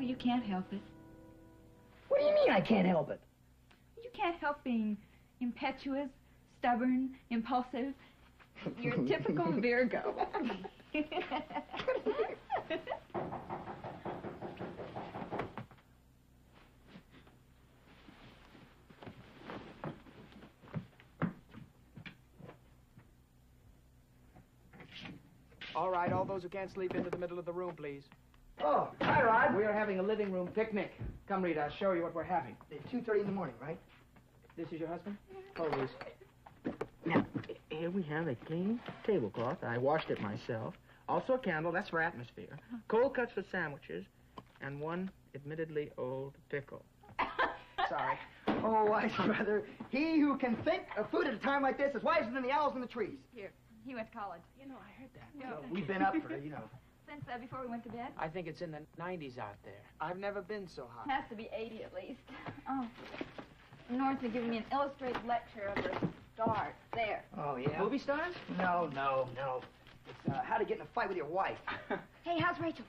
you can't help it. What do you mean I can't help it? You can't help being impetuous, stubborn, impulsive. You're a typical Virgo. All right, all those who can't sleep into the middle of the room, please. Oh, hi, Rod. We are having a living room picnic. Come, Rita, I'll show you what we're having. It's 2:30 in the morning, right? This is your husband? Oh, Liz. Now, here we have a clean tablecloth. I washed it myself. Also a candle, that's for atmosphere. Cold cuts for sandwiches, and one admittedly old pickle. Sorry. Oh, wise brother. He who can think of food at a time like this is wiser than the owls in the trees. Here, he went to college. You know, I heard that. No. Well, we've been up for, you know. Since before we went to bed? I think it's in the 90s out there. I've never been so hot. Has to be 80 at least. Oh. North are giving me an illustrated lecture of the stars. There. Oh, yeah? Movie stars? No. It's how to get in a fight with your wife. Hey, how's Rachel?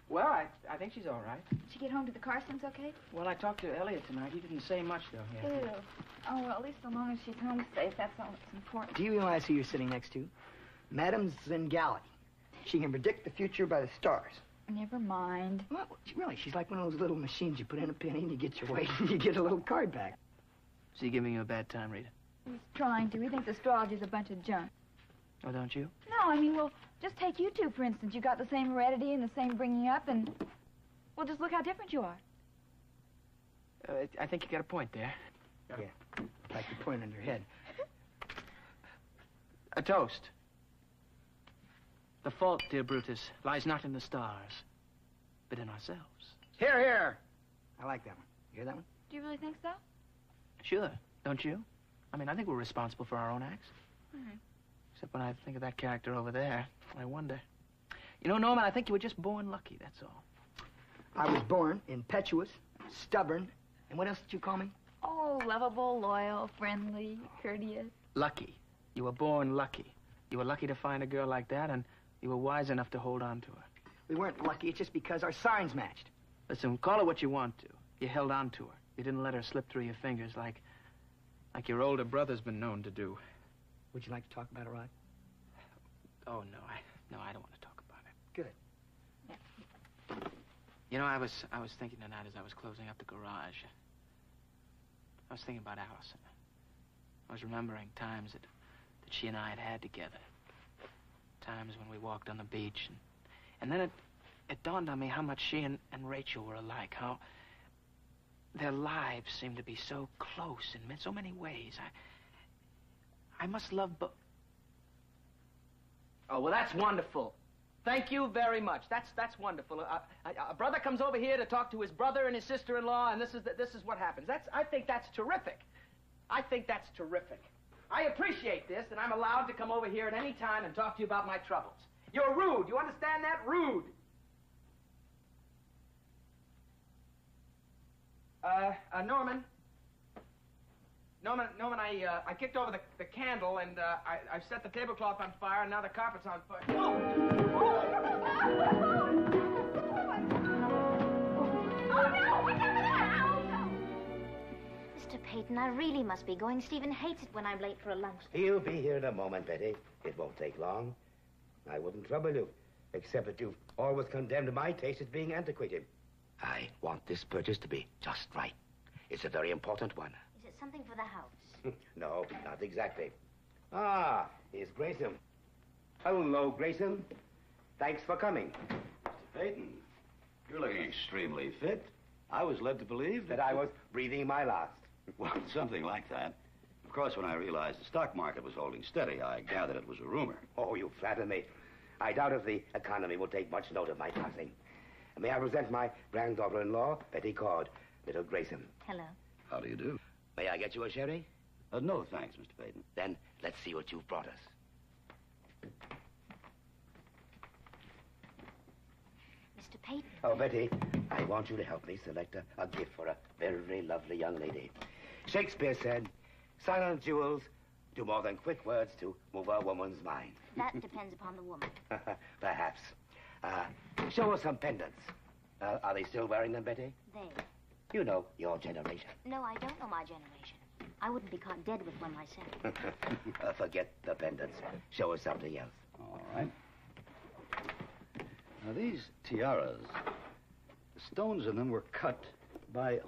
Well, I think she's all right. Did she get home to the Carsons okay? Well, I talked to Elliot tonight. He didn't say much, though. Ew. Oh, well, at least as long as she's home safe, that's all that's important. Do you realize who you're sitting next to? Madame Zingali. She can predict the future by the stars. Never mind. Well, really, she's like one of those little machines you put in a penny and you get your weight and you get a little card back. Is he giving you a bad time, Rita? He's trying to. He thinks astrology's a bunch of junk. Oh, don't you? No, I mean, well, just take you two, for instance. You got the same heredity and the same bringing up, and, well, just look how different you are. I think you got a point there. Yeah, like the point on your head. A toast. The fault, dear Brutus, lies not in the stars, but in ourselves. Here, here. I like that one. You hear that one? Do you really think so? Sure, don't you? I mean, I think we're responsible for our own acts. Mm-hmm. Except when I think of that character over there, I wonder. You know, Norman, I think you were just born lucky, that's all. I was born impetuous, stubborn, and what else did you call me? Oh, lovable, loyal, friendly, courteous. Lucky. You were born lucky. You were lucky to find a girl like that, and you were wise enough to hold on to her. We weren't lucky, it's just because our signs matched. Listen, call it what you want to. You held on to her. You didn't let her slip through your fingers like your older brother's been known to do. Would you like to talk about it, Rod? Oh, no, I don't want to talk about it. Good. Yeah. You know, I was thinking tonight as I was closing up the garage. I was thinking about Allison. I was remembering times that she and I had together. Times when we walked on the beach. And then it dawned on me how much she and Rachel were alike. How their lives seemed to be so close in so many ways. I must love both. Oh, well, that's wonderful. Thank you very much. That's wonderful. A brother comes over here to talk to his brother and his sister-in-law, and this is what happens. I think that's terrific. I think that's terrific. I appreciate this, and I'm allowed to come over here at any time and talk to you about my troubles. You're rude. You understand that? Rude. Norman, I kicked over the candle, and I've set the tablecloth on fire, and now the carpet's on fire. Oh! Oh, no! We got that! Oh, no! Mr. Peyton, I really must be going. Stephen hates it when I'm late for a lunch. He'll be here in a moment, Betty. It won't take long. I wouldn't trouble you, except that you've always condemned my taste as being antiquated. I want this purchase to be just right. It's a very important one. Is it something for the house? No, not exactly. Ah, here's Grayson. Hello, Grayson. Thanks for coming. Mr. Peyton, you're looking extremely fit. I was led to believe That I was breathing my last. Well, something like that. Of course, when I realized the stock market was holding steady, I gathered it was a rumor. Oh, you flatter me. I doubt if the economy will take much note of my passing. May I present my granddaughter-in-law, Betty Cord, little Grayson. Hello. How do you do? May I get you a sherry? No, thanks, Mr. Peyton. Then let's see what you've brought us. Mr. Peyton. Oh, Betty, I want you to help me select a gift for a very lovely young lady. Shakespeare said, silent jewels do more than quick words to move a woman's mind. That depends upon the woman. Perhaps. Show us some pendants. Are they still wearing them, Betty? They. You know your generation. No, I don't know my generation. I wouldn't be caught dead with one myself. Forget the pendants. Show us something else. All right. Now, these tiaras, the stones in them were cut by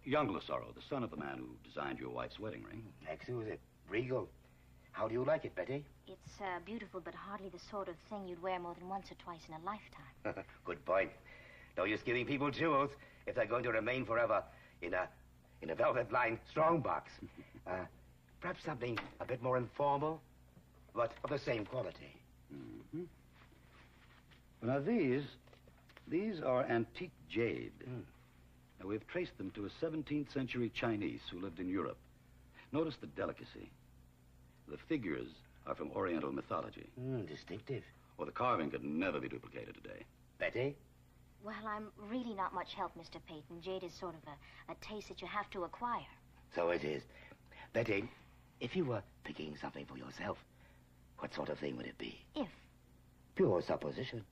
young Losoro, the son of the man who designed your wife's wedding ring. Exquisite. Regal. How do you like it, Betty? It's beautiful, but hardly the sort of thing you'd wear more than once or twice in a lifetime. Good point. No use giving people jewels if they're going to remain forever in a velvet-lined strongbox. Perhaps something a bit more informal, but of the same quality. Mm-hmm. Now, these are antique jade. Now, we've traced them to a 17th century Chinese who lived in Europe. Notice the delicacy. The figures are from Oriental mythology. Distinctive. Well, the carving could never be duplicated today. Betty? Well, I'm really not much help, Mr. Peyton. Jade is sort of a taste that you have to acquire. So it is. Betty, if you were picking something for yourself, what sort of thing would it be? If? Pure supposition.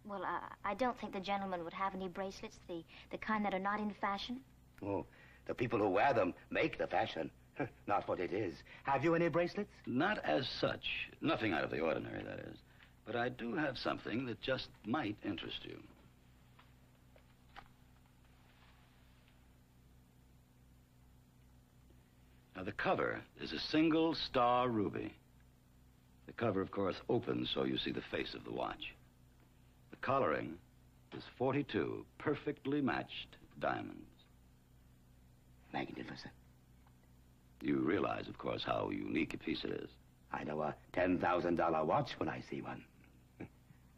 Well, I don't think the gentleman would have any bracelets, the kind that are not in fashion. Oh, the people who wear them make the fashion. Not what it is. Have you any bracelets? Not as such. Nothing out of the ordinary, that is. But I do have something that just might interest you. Now, the cover is a single star ruby. The cover, of course, opens so you see the face of the watch. The collaring is 42 perfectly matched diamonds. Magnificent. You realize, of course, how unique a piece it is. I know a $10,000 watch when I see one.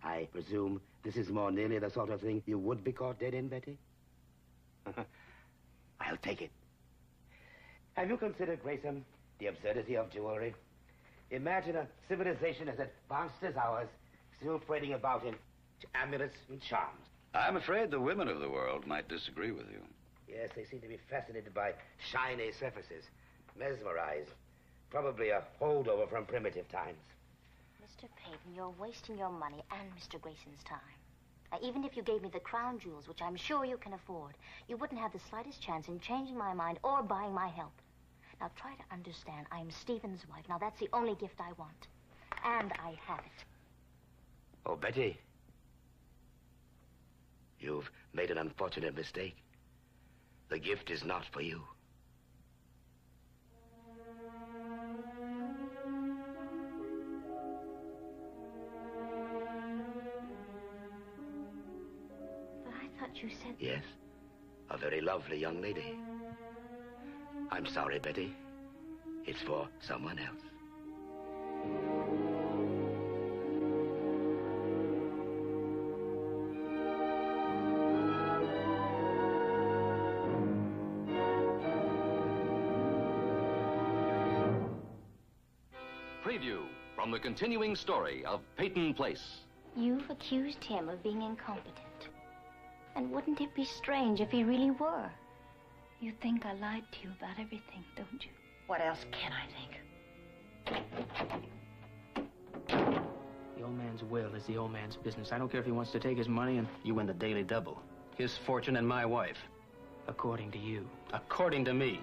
I presume this is more nearly the sort of thing you would be caught dead in, Betty? I'll take it. Have you considered, Grayson, the absurdity of jewelry? Imagine a civilization as advanced as ours, still parading about in amulets and charms. I'm afraid the women of the world might disagree with you. Yes, they seem to be fascinated by shiny surfaces, mesmerized. Probably a holdover from primitive times. Mr. Peyton, you're wasting your money and Mr. Grayson's time. Even if you gave me the crown jewels, which I'm sure you can afford, you wouldn't have the slightest chance in changing my mind or buying my help. Now, try to understand. I'm Stephen's wife. Now, that's the only gift I want. And I have it. Oh, Betty. You've made an unfortunate mistake. The gift is not for you. But I thought you said... Yes, a very lovely young lady. I'm sorry, Betty. It's for someone else. Preview from the continuing story of Peyton Place. You've accused him of being incompetent. And wouldn't it be strange if he really were? You think I lied to you about everything, don't you? What else can I think? The old man's will is the old man's business. I don't care if he wants to take his money and you win the daily double. His fortune and my wife. According to you. According to me.